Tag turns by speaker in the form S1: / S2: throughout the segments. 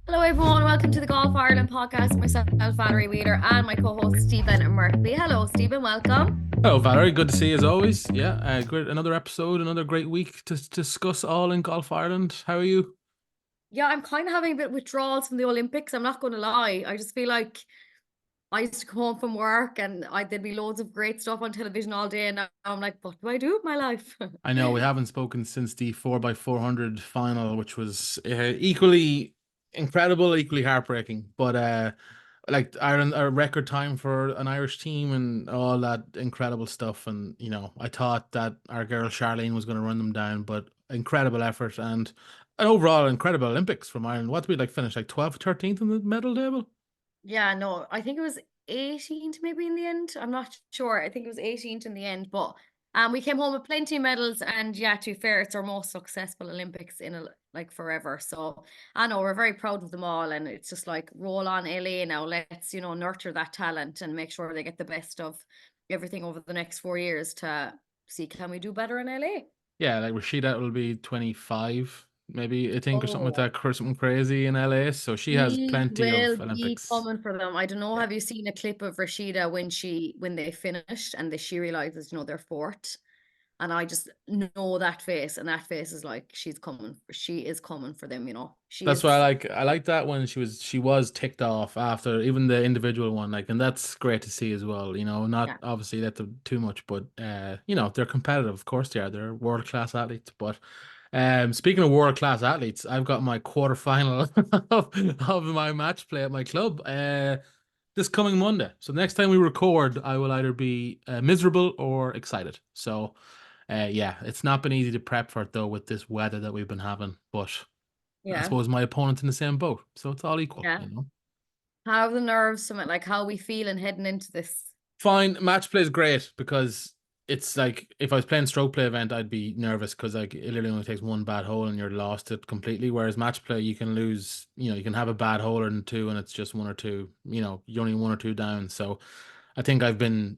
S1: Hello, everyone. Welcome to the Golf Ireland podcast. Myself, Valerie Wheeler, and my co-host Stephen Murphy. Hello, Stephen. Welcome.
S2: Hello, Valerie. Good to see you as always. Yeah, great. Another episode, another great week to discuss all in Golf Ireland. How are you?
S1: Yeah, I'm kind of having a bit of withdrawals from the Olympics. I'm not going to lie. I just feel like I used to come home from work and there'd be loads of great stuff on television all day, and now I'm like, what do I do with my life?
S2: I know we haven't spoken since the 4x400 final, which was equally incredible, equally heartbreaking. But like Ireland, a record time for an Irish team and all that incredible stuff. And I thought that our girl Charlene was going to run them down, but incredible effort and an overall incredible Olympics from Ireland. What did we like finish like 12th, 13th in the medal table?
S1: Yeah, no, I think it was 18th maybe in the end. I'm not sure. I think it was 18th in the end, but we came home with plenty of medals, and yeah, to be fair, it's our most successful Olympics in like forever. So I know we're very proud of them all, and it's just like roll on LA now. Let's nurture that talent and make sure they get the best of everything over the next 4 years to see can we do better in LA.
S2: Yeah, like Rashida will be 25, maybe I think, or something like
S1: Oh,
S2: that, or something crazy in LA. So she has
S1: she
S2: plenty
S1: will
S2: of
S1: be
S2: Olympics.
S1: coming for them. I don't know.
S2: Yeah.
S1: Have you seen a clip of Rashida when they finished and she realizes they're fourth, and I just know that face, and that face is like she's coming. She is coming for them. She
S2: That's why I
S1: is.
S2: like I like that when she was ticked off after even the individual one, like, and that's great to see as well. Not
S1: Yeah.
S2: obviously let them too much, but they're competitive, of course they are. They're world class athletes. But speaking of world class athletes, I've got my quarterfinal of my match play at my club this coming Monday. So next time we record, I will either be miserable or excited. So yeah, it's not been easy to prep for it though with this weather that we've been having, but I
S1: Yeah.
S2: suppose my opponent's in the same boat, so it's all equal,
S1: Yeah. How are the nerves from it? Like how we feeling heading into this?
S2: Fine, match play is great because it's like if I was playing stroke play event, I'd be nervous because like it literally only takes one bad hole and you're lost it completely. Whereas match play, you can lose, you can have a bad hole or two and it's just one or two, you're only one or two down. So I think I've been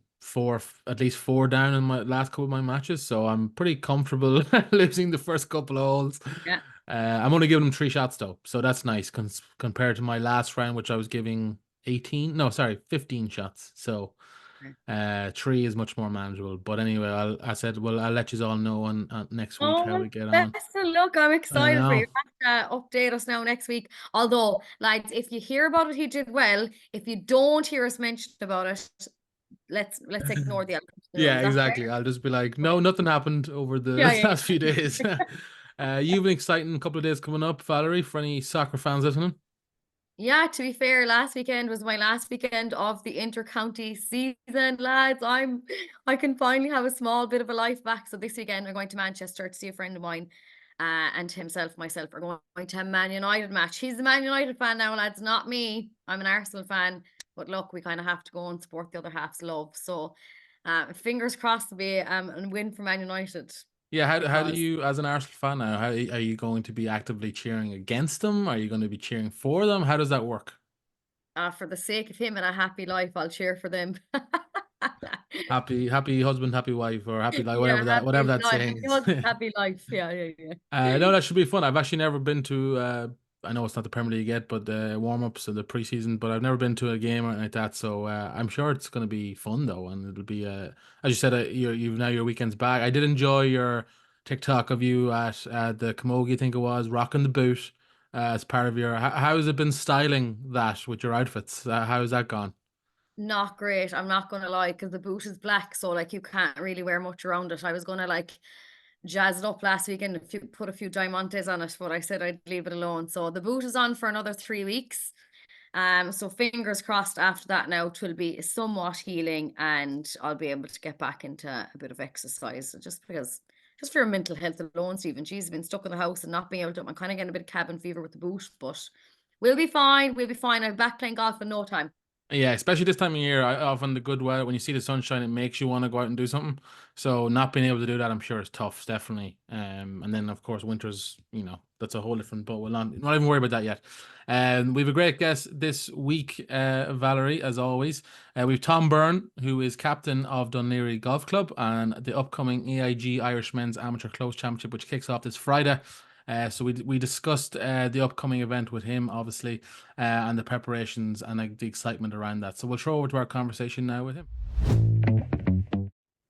S2: at least four down in my last couple of my matches, so I'm pretty comfortable losing the first couple of holes.
S1: Yeah.
S2: I'm only giving them three shots though, so that's nice compared to my last round, which I was giving 18, no, sorry, 15 shots. So three is much more manageable. But anyway, I said, well, I'll let you all know on next week
S1: Oh,
S2: how
S1: well,
S2: we get on.
S1: best of luck. I'm
S2: I
S1: excited for you.
S2: know.
S1: Have to update us now next week. Although, lads, if you hear about it, he did well. If you don't hear us mention about it, let's ignore the elephant in the room.
S2: Yeah,
S1: Is that fair?
S2: exactly. I'll just be like, no,
S1: Okay.
S2: nothing happened over
S1: Yeah,
S2: the
S1: yeah,
S2: last few days. You've an exciting couple of days coming up, Valerie, for any soccer fans listening.
S1: yeah. To be fair, last weekend was my last weekend of the inter-county season, lads. I can finally have a small bit of a life back. So this weekend we're going to Manchester to see a friend of mine, and myself are going to a Man United match. He's a Man United fan now, lads, not me. I'm an Arsenal fan, but look, we kind of have to go and support the other half's love. So, fingers crossed to be a win for Man United
S2: Yeah, how do
S1: because
S2: you, as an Arsenal fan now, how are you going to be actively cheering against them? Are you going to be cheering for them? How does that work?
S1: for the sake of him and a happy life, I'll cheer for them.
S2: Happy husband, happy wife, or happy life,
S1: Yeah,
S2: whatever
S1: happy
S2: that
S1: life.
S2: saying
S1: Happy
S2: is.
S1: husband, happy life. Yeah, yeah, yeah.
S2: No, that should be fun. I've actually never been to. I know it's not the Premier League yet, but the warm ups and the preseason. But I've never been to a game or anything like that. So I'm sure it's going to be fun though, and it'll be as you said, you've now your weekend's back. I did enjoy your TikTok of you at the Camogie, I think it was, rocking the boot as part of your. How has it been styling that with your outfits? How has that gone?
S1: Not great. I'm not gonna lie, because the boot is black, so like you can't really wear much around it. I was gonna like jazz it up last weekend and put a few diamantes on it, but I said I'd leave it alone. So the boot is on for another 3 weeks. So fingers crossed after that now it will be somewhat healing and I'll be able to get back into a bit of exercise just for your mental health alone, Stephen. She's been stuck in the house and not being able to. I'm kind of getting a bit of cabin fever with the boot, but we'll be fine. We'll be fine. I'm back playing golf in no time.
S2: Yeah, especially this time of year, often the good weather, when you see the sunshine, it makes you want to go out and do something. So not being able to do that, I'm sure is tough, definitely. And then of course winters, that's a whole different. But we'll not even worry about that yet. We have a great guest this week, Valerie, as always. We've Tom Byrne, who is captain of Dún Laoghaire Golf Club and the upcoming AIG Irish Men's Amateur Close Championship, which kicks off this Friday. So we discussed the upcoming event with him, obviously, and the preparations and like the excitement around that. So we'll throw over to our conversation now with him.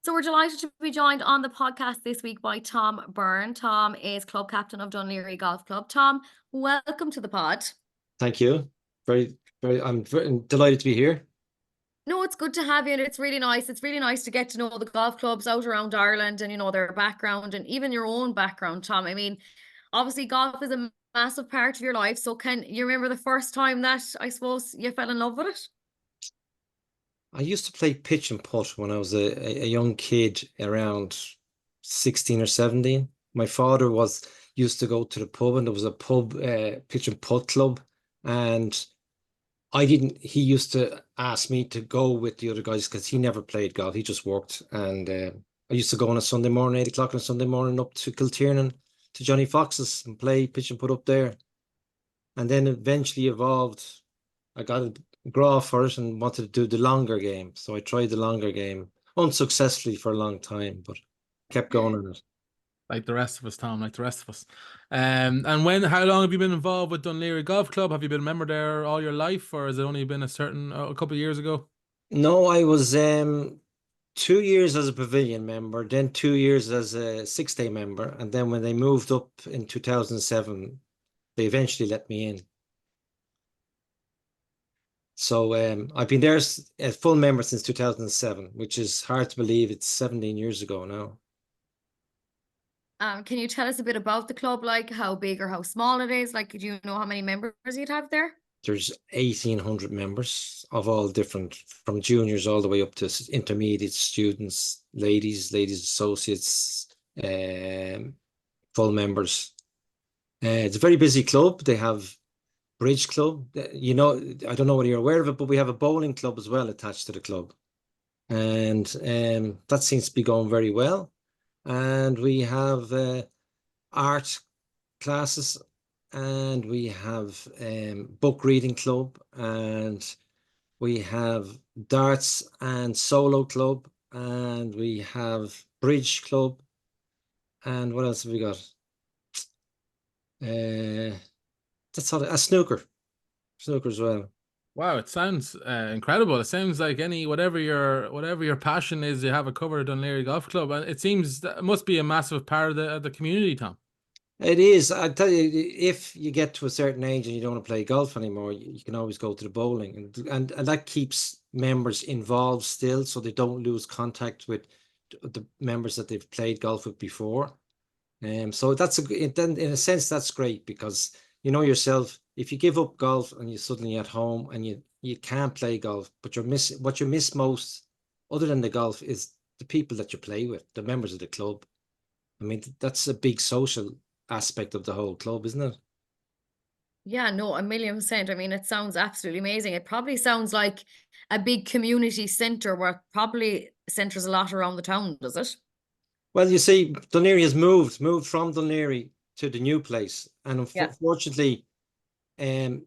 S1: So we're delighted to be joined on the podcast this week by Tom Byrne. Tom is club captain of Dunleary Golf Club. Tom, welcome to the pod.
S3: Thank you. I'm very delighted to be here.
S1: No, it's good to have you, and it's really nice. It's really nice to get to know the golf clubs out around Ireland and, their background and even your own background, Tom. I mean, obviously golf is a massive part of your life. So can you remember the first time that, I suppose, you fell in love with it?
S3: I used to play pitch and putt when I was a young kid, around 16 or 17. My father used to go to the pub, and there was a pub pitch and putt club, and he used to ask me to go with the other guys because he never played golf. He just worked. And I used to go on a Sunday morning, 8 o'clock on a Sunday morning, up to Kiltiernan to Johnny Fox's and play pitch and putt up there. And then eventually evolved. I got a draw for it and wanted to do the longer game. So I tried the longer game unsuccessfully for a long time, but kept going on it.
S2: Like the rest of us, Tom, like the rest of us. And how long have you been involved with Dunleary Golf Club? Have you been a member there all your life, or has it only been a couple of years ago?
S3: No, I was 2 years as a pavilion member, then 2 years as a 6-day member. And then when they moved up in 2007, they eventually let me in. So I've been there as a full member since 2007, which is hard to believe. It's 17 years ago now.
S1: Can you tell us a bit about the club, like how big or how small it is? Like, do you know how many members you'd have there?
S3: There's 1,800 members of all different, from juniors all the way up to intermediate students, ladies associates, full members. It's a very busy club. They have bridge club. I don't know whether you're aware of it, but we have a bowling club as well attached to the club. And that seems to be going very well. And we have art classes, and we have book reading club, and we have darts and solo club, and we have bridge club, and what else have we got? That's all. A snooker as well.
S2: Wow, it sounds incredible. It sounds like whatever your passion is, you have a covered at Dunleary Golf Club, and it seems that it must be a massive part of the community, Tom.
S3: It is. I tell you, if you get to a certain age and you don't want to play golf anymore, you can always go to the bowling, and that keeps members involved still, so they don't lose contact with the members that they've played golf with before. So then in a sense that's great, because you know yourself, if you give up golf and you're suddenly at home and you can't play golf, but what you miss most, other than the golf, is the people that you play with, the members of the club. I mean, that's a big social aspect of the whole club, isn't it?
S1: Yeah, no, 1,000,000%. I mean, it sounds absolutely amazing. It probably sounds like a big community centre where it probably centres a lot around the town, does it?
S3: Well, you see, Dunleary has moved from Dunleary to the new place, and
S1: Yeah.
S3: unfortunately, in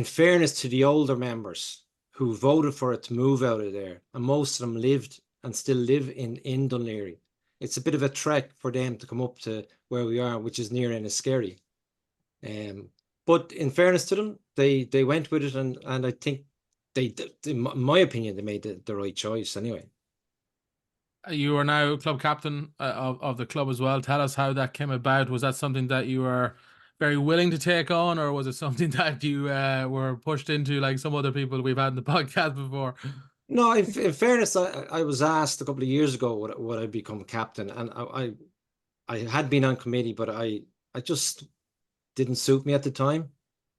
S3: fairness to the older members who voted for it to move out of there, and most of them lived and still live in Dunleary, it's a bit of a trek for them to come up to where we are, which is near Enniskerry. But in fairness to them, they went with it, and I think in my opinion, they made the right choice anyway.
S2: You are now club captain of the club as well. Tell us how that came about. Was that something that you were very willing to take on, or was it something that you were pushed into, like some other people we've had in the podcast before?
S3: No, in fairness, I was asked a couple of years ago would I become captain, and I had been on committee, but I just didn't suit me at the time.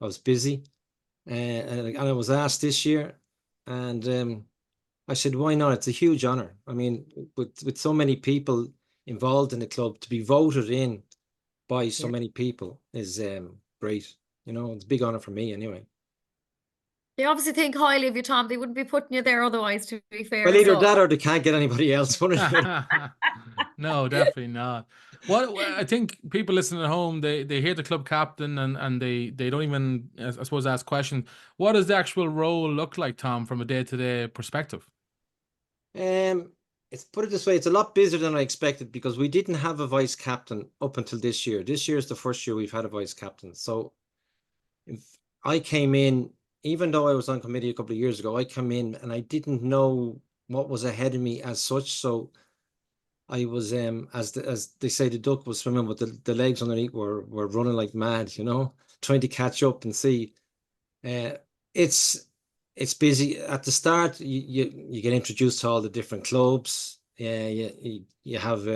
S3: I was busy, and I was asked this year, and I said, why not? It's a huge honor. I mean, with so many people involved in the club, to be voted in by so many people is great. It's a big honor for me anyway.
S1: They obviously think highly of you, Tom. They wouldn't be putting you there otherwise, to be fair.
S3: Well, either that or they can't get anybody else.
S2: No, definitely not. What I think people listening at home, they hear the club captain and they don't even, I suppose, ask questions. What does the actual role look like, Tom, from a day-to-day perspective?
S3: It's put it this way, it's a lot busier than I expected because we didn't have a vice captain up until this year. This year is the first year we've had a vice captain. So if I came in, even though I was on committee a couple of years ago, I came in and I didn't know what was ahead of me as such. So I was as they say, the duck was swimming, but the legs underneath were running like mad, you know, trying to catch up and see. Uh, it's it's busy at the start. You get introduced to all the different clubs. Yeah, you have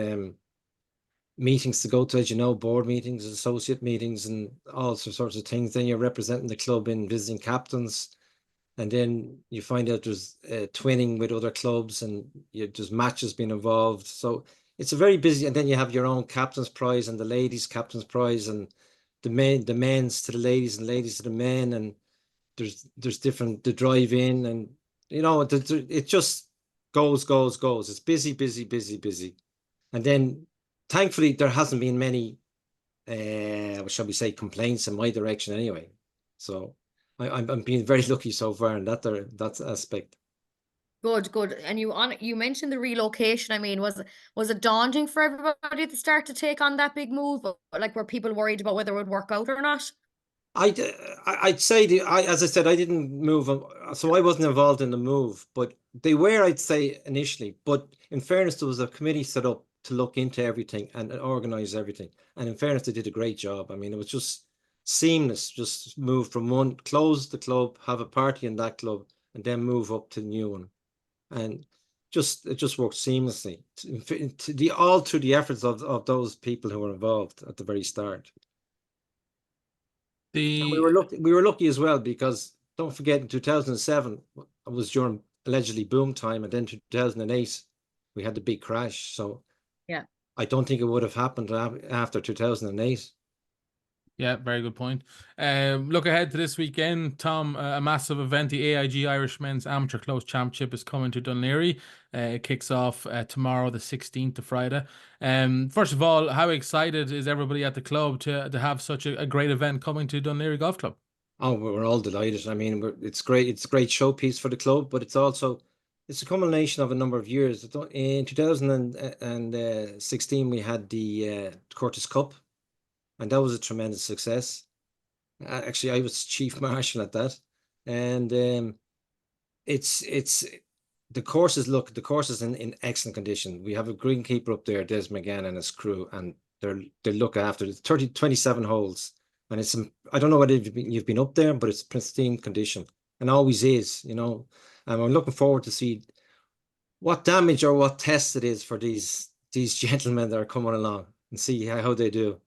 S3: meetings to go to, as you know, board meetings, associate meetings, and all sorts of things. Then you're representing the club in visiting captains, and then you find out there's twinning with other clubs, and there's matches being involved. So it's a very busy. And then you have your own captain's prize and the ladies' captain's prize, and the men's to the ladies and ladies to the men, and there's different the drive in, and you know it just goes. It's busy, busy, busy, busy. And then thankfully there hasn't been many what shall we say, complaints in my direction anyway. So I'm being very lucky so far in that aspect.
S1: Good, good. And you mentioned the relocation. I mean, was it daunting for everybody at the start to take on that big move? Like, were people worried about whether it would work out or not?
S3: I'd I'd say as I said, I didn't move, so I wasn't involved in the move, but they were, I'd say, initially. But in fairness, there was a committee set up to look into everything and organize everything. And in fairness, they did a great job. I mean, it was just seamless. Just move from one, close the club, have a party in that club, and then move up to the new one. And it just worked seamlessly. All through the efforts of those people who were involved at the very start. And
S2: The
S3: we were lucky as well because don't forget in 2007 it was during allegedly boom time, and then 2008 we had the big crash. So
S1: Yeah.
S3: I don't think it would have happened after 2008.
S2: Yeah, very good point. Look ahead to this weekend, Tom. A massive event, the AIG Irish Men's Amateur Close Championship, is coming to Dún Laoghaire. It kicks off tomorrow, the 16th of Friday. First of all, how excited is everybody at the club to have such a great event coming to Dún Laoghaire Golf Club?
S3: Oh, we're all delighted. I mean, it's great. It's a great showpiece for the club, but it's also it's a culmination of a number of years. In 2016, we had the Curtis Cup, and that was a tremendous success. Actually, I was chief marshal at that, and it's the course is in excellent condition. We have a greenkeeper up there, Des McGann and his crew, and they look after it. 27 holes, and it's I don't know whether you've been up there, but it's pristine condition and always is, you know. And I'm looking forward to see what damage or what test it is for these gentlemen that are coming along and see how they do.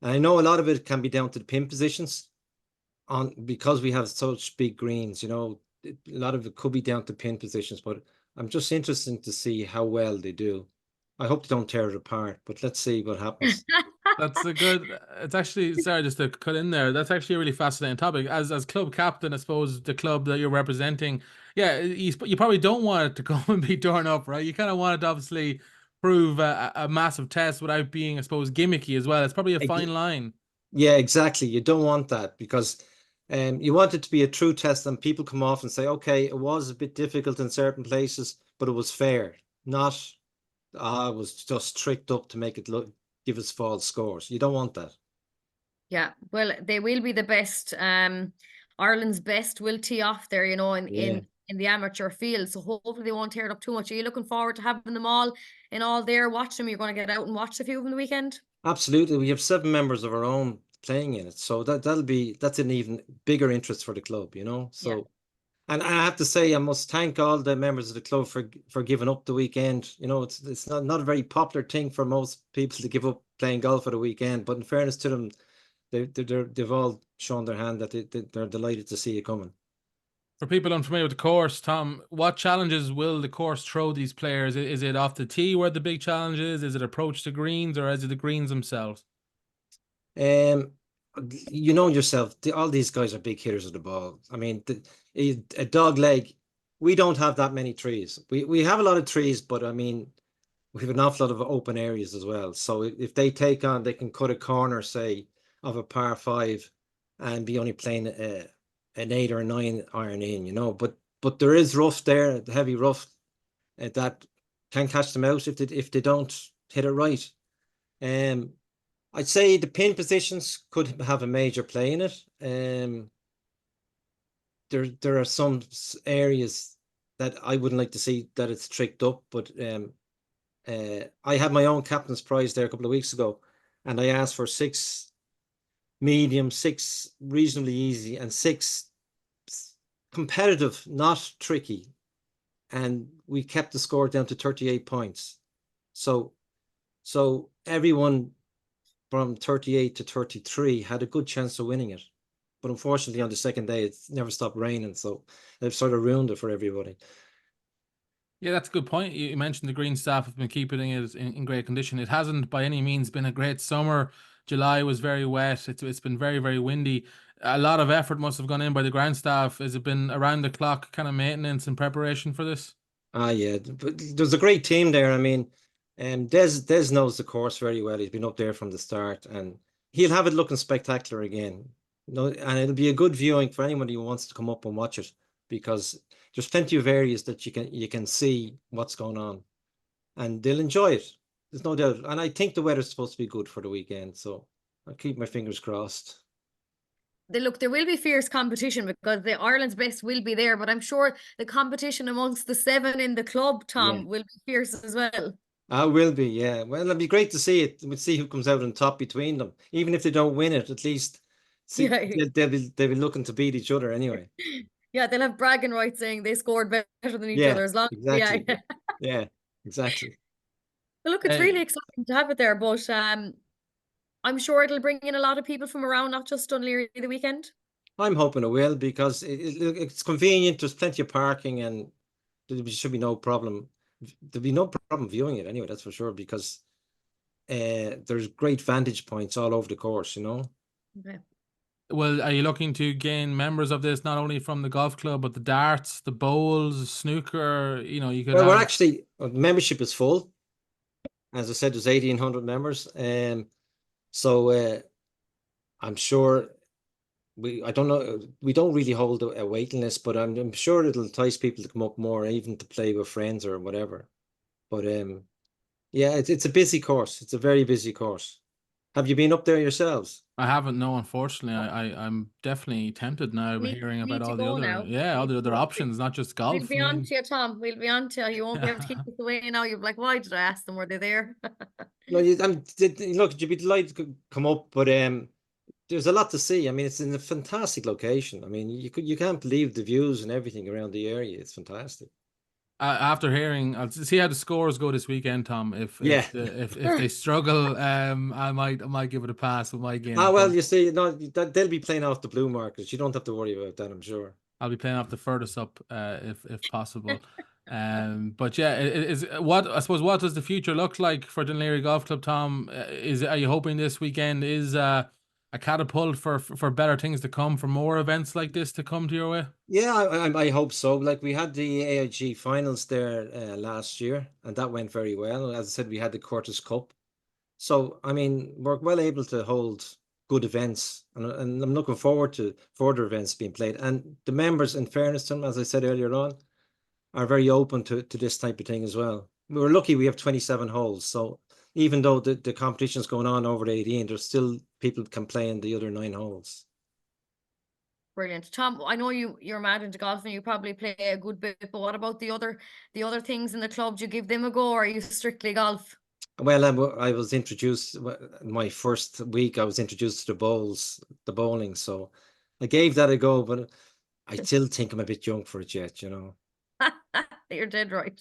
S3: And I know a lot of it can be down to the pin positions on because we have such big greens, you know, a lot of it could be down to pin positions, but I'm just interested to see how well they do. I hope they don't tear it apart, but let's see what happens.
S2: That's a good. It's actually, sorry, just to cut in there. That's actually a really fascinating topic. As club captain, I suppose the club that you're representing, yeah, you probably don't want it to go and be torn up, right? You kind of want it to obviously prove a massive test without being, I suppose, gimmicky as well. It's probably a fine line.
S3: Yeah, exactly. You don't want that because you want it to be a true test and people come off and say, okay, it was a bit difficult in certain places, but it was fair. Not, it was just tricked up to make it give us false scores. You don't want that.
S1: Yeah, well, they will be the best. Ireland's best will tee off there, you know,
S3: Yeah.
S1: in the amateur field. So hopefully they won't tear it up too much. Are you looking forward to having them all there? Watch them. You're going to get out and watch a few of them the weekend.
S3: Absolutely. We have 7 members of our own playing in it. So that's an even bigger interest for the club, you know.
S1: Yeah.
S3: So and I have to say I must thank all the members of the club for giving up the weekend. You know, it's not a very popular thing for most people to give up playing golf at a weekend, but in fairness to them, they've all shown their hand that they're delighted to see you coming.
S2: For people unfamiliar with the course, Tom, what challenges will the course throw these players? Is it off the tee where the big challenge is? Is it approach to greens, or is it the greens themselves?
S3: Um, you know yourself, all these guys are big hitters of the ball. I mean, a dog leg. We don't have that many trees. We have a lot of trees, but I mean, we have an awful lot of open areas as well. So if they take on, they can cut a corner, say, of a par 5, and be only playing an 8 or a 9 iron in, you know. But there is rough there, the heavy rough that can catch them out if they don't hit it right. I'd say the pin positions could have a major play in it. There are some areas that I wouldn't like to see that it's tricked up, but I had my own captain's prize there a couple of weeks ago, and I asked for 6 medium, 6 reasonably easy, and 6 competitive, not tricky. And we kept the score down to 38 points. So everyone from 38 to 33 had a good chance of winning it. But unfortunately, on the second day, it's never stopped raining. So they've sort of ruined it for everybody.
S2: Yeah, that's a good point. You mentioned the green staff have been keeping it in great condition. It hasn't by any means been a great summer. July was very wet. It's been very, very windy. A lot of effort must have gone in by the ground staff. Has it been around the clock kind of maintenance and preparation for this?
S3: Yeah, but there's a great team there. I mean, Des knows the course very well. He's been up there from the start, and he'll have it looking spectacular again. No, and it'll be a good viewing for anybody who wants to come up and watch it, because there's plenty of areas that you can see what's going on, and they'll enjoy it. There's no doubt. And I think the weather's supposed to be good for the weekend, so I'll keep my fingers crossed.
S1: There will be fierce competition because the Ireland's best will be there, but I'm sure the competition amongst the 7 in the club, Tom,
S3: Yeah.
S1: will be fierce as well.
S3: I will be, yeah. Well, it'll be great to see it. We'll see who comes out on top between them. Even if they don't win it, at least
S1: Yeah.
S3: they'll be looking to beat each other anyway.
S1: Yeah, they'll have bragging rights saying they scored better than each
S3: Yeah,
S1: other as long
S3: exactly.
S1: yeah.
S3: Yeah, exactly.
S1: Well, look, it's really exciting to have it there, but I'm sure it'll bring in a lot of people from around, not just Dunleary the weekend.
S3: I'm hoping it will, because it's convenient. There's plenty of parking, and there should be no problem. There'll be no problem viewing it anyway, that's for sure, because there's great vantage points all over the course, you know.
S1: Okay.
S2: Well, are you looking to gain members of this not only from the golf club, but the darts, the bowls, snooker? You know, you could.
S3: Well, we're actually membership is full. As I said, there's 1,800 members, so I'm sure I don't know, we don't really hold a waiting list, but I'm sure it'll entice people to come up more, even to play with friends or whatever. But yeah, it's a busy course. It's a very busy course. Have you been up there yourselves?
S2: I haven't, no, unfortunately. I'm definitely tempted now hearing about all the other options, not just golf.
S1: We'll be on to you, Tom. We'll be on to you. You won't be able to keep us away now. You'll be like, why did I ask them? Were they there?
S3: No, look, you'd be delighted to come up, but there's a lot to see. I mean, it's in a fantastic location. I mean, you can't believe the views and everything around the area. It's fantastic.
S2: After hearing, I'll see how the scores go this weekend, Tom. If they struggle, I might give it a pass with my game.
S3: Well, you see, no, they'll be playing off the blue markers. You don't have to worry about that, I'm sure.
S2: I'll be playing off the furthest up, if possible. But yeah, I suppose, what does the future look like for Dunleary Golf Club, Tom? Are you hoping this weekend is a catapult for better things to come, for more events like this to come to your way?
S3: Yeah, I hope so. Like, we had the AIG finals there last year, and that went very well. As I said, we had the Curtis Cup. So, I mean, we're well able to hold good events, and I'm looking forward to further events being played. And the members, in fairness to them, as I said earlier on, are very open to this type of thing as well. We're lucky we have 27 holes, so even though the competition's going on over the 18, there's still people can play in the other 9 holes.
S1: Brilliant. Tom, I know you're mad into golf and you probably play a good bit, but what about the other things in the club? Do you give them a go, or are you strictly golf?
S3: Well, I was introduced, my first week, I was introduced to the bowling, so I gave that a go, but I still think I'm a bit young for it yet, you know.
S1: You're dead right.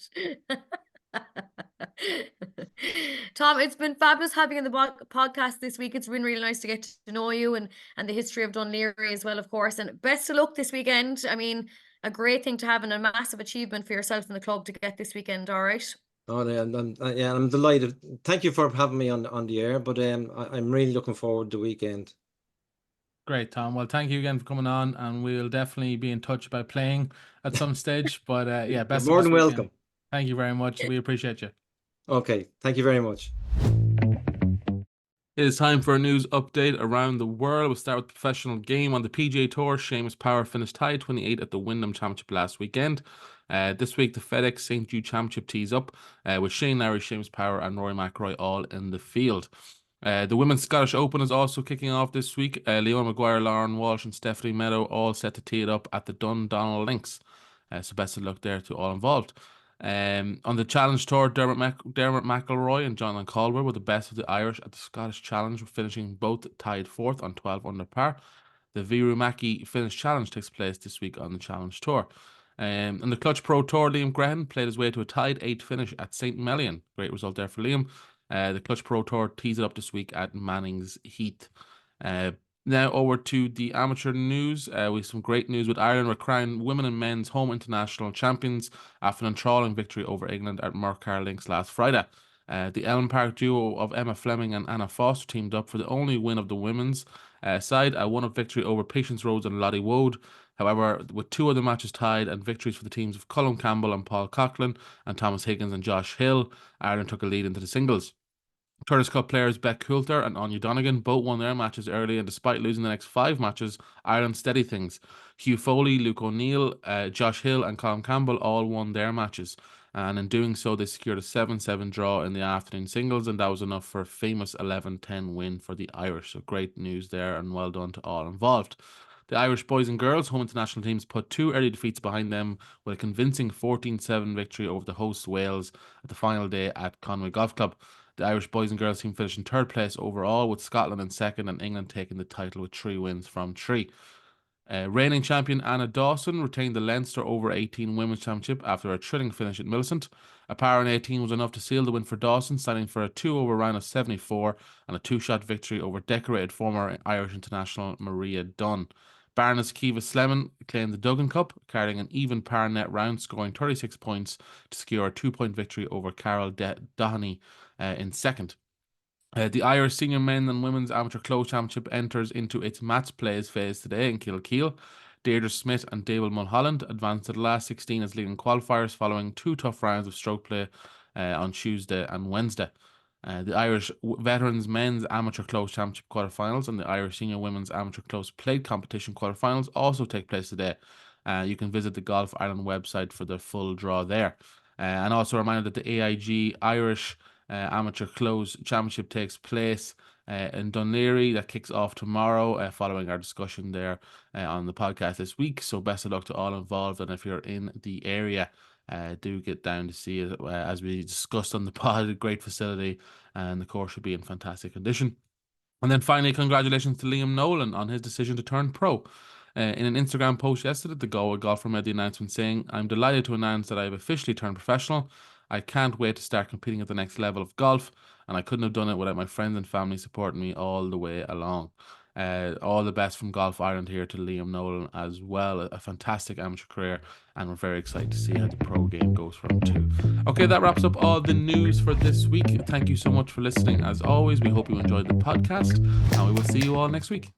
S1: Tom, it's been fabulous having you on the podcast this week. It's been really nice to get to know you and the history of Dunleary as well, of course. And best of luck this weekend. I mean, a great thing to have and a massive achievement for yourself and the club to get this weekend. All right.
S3: Oh, yeah, I'm delighted. Thank you for having me on the air, but I'm really looking forward to the weekend.
S2: Great, Tom. Well, thank you again for coming on, and we'll definitely be in touch about playing at some stage. But yeah, best
S3: You're more
S2: of luck
S3: than
S2: this weekend.
S3: welcome.
S2: Thank you very much. We appreciate you.
S3: Okay, thank you very much.
S2: It is time for a news update around the world. We'll start with the professional game on the PGA Tour. Seamus Power finished tied 28 at the Wyndham Championship last weekend. This week, the FedEx St. Jude Championship tees up with Shane Lowry, Seamus Power, and Rory McIlroy all in the field. The Women's Scottish Open is also kicking off this week. Leona Maguire, Lauren Walsh, and Stephanie Meadow all set to tee it up at the Dundonald Links. So best of luck there to all involved. On the Challenge Tour, Dermot McIlroy and Jonathan Calder were the best of the Irish at the Scottish Challenge, finishing both tied fourth on 12 under par. The Virumaki Finnish Challenge takes place this week on the Challenge Tour. On the Clutch Pro Tour, Liam Grehan played his way to a tied 8th finish at St. Melian. Great result there for Liam. The Clutch Pro Tour tees it up this week at Manning's Heath. Now over to the amateur news. We have some great news with Ireland were crowned women and men's home international champions after an enthralling victory over England at Mercar Links last Friday. The Elm Park duo of Emma Fleming and Anna Foster teamed up for the only win of the women's side, a one-up victory over Patience Rhodes and Lottie Woad. However, with two other matches tied and victories for the teams of Colm Campbell and Paul Coughlin and Thomas Higgins and Josh Hill, Ireland took a lead into the singles. Curtis Cup players Beck Coulter and Anya Donegan both won their matches early, and despite losing the next 5 matches, Ireland steadied things. Hugh Foley, Luke O'Neill, Josh Hill and Colm Campbell all won their matches, and in doing so they secured a 7-7 draw in the afternoon singles, and that was enough for a famous 11-10 win for the Irish. So great news there, and well done to all involved. The Irish boys and girls home international teams put 2 early defeats behind them with a convincing 14-7 victory over the host Wales at the final day at Conway Golf Club. The Irish boys and girls team finished in 3rd place overall, with Scotland in 2nd and England taking the title with 3 wins from 3. Reigning champion Anna Dawson retained the Leinster over 18 Women's Championship after a thrilling finish at Millicent. A par in 18 was enough to seal the win for Dawson, standing for a 2-over round of 74 and a 2-shot victory over decorated former Irish international Maria Dunn. Baroness Kiva Slemon claimed the Duggan Cup, carrying an even par net round, scoring 36 points to secure a 2-point victory over Carol Doheny in 2nd. The Irish Senior Men and Women's Amateur Close Championship enters into its match plays phase today in Kilkeel. Deirdre Smith and Dable Mulholland advanced to the last 16 as leading qualifiers following 2 tough rounds of stroke play on Tuesday and Wednesday. The Irish Veterans Men's Amateur Close Championship quarterfinals and the Irish Senior Women's Amateur Close Plate Competition quarterfinals also take place today. You can visit the Golf Ireland website for the full draw there. And also a reminder that the AIG Irish Amateur Close Championship takes place in Dunleary. That kicks off tomorrow following our discussion there on the podcast this week. So best of luck to all involved, and if you're in the area, do get down to see it. As we discussed on the pod, a great facility, and the course should be in fantastic condition. And then finally, congratulations to Liam Nolan on his decision to turn pro. In an Instagram post yesterday, the Galway golfer made the announcement saying, "I'm delighted to announce that I have officially turned professional. I can't wait to start competing at the next level of golf, and I couldn't have done it without my friends and family supporting me all the way along." All the best from Golf Ireland here to Liam Nolan as well. A fantastic amateur career, and we're very excited to see how the pro game goes for him too. Okay, that wraps up all the news for this week. Thank you so much for listening. As always, we hope you enjoyed the podcast, and we will see you all next week.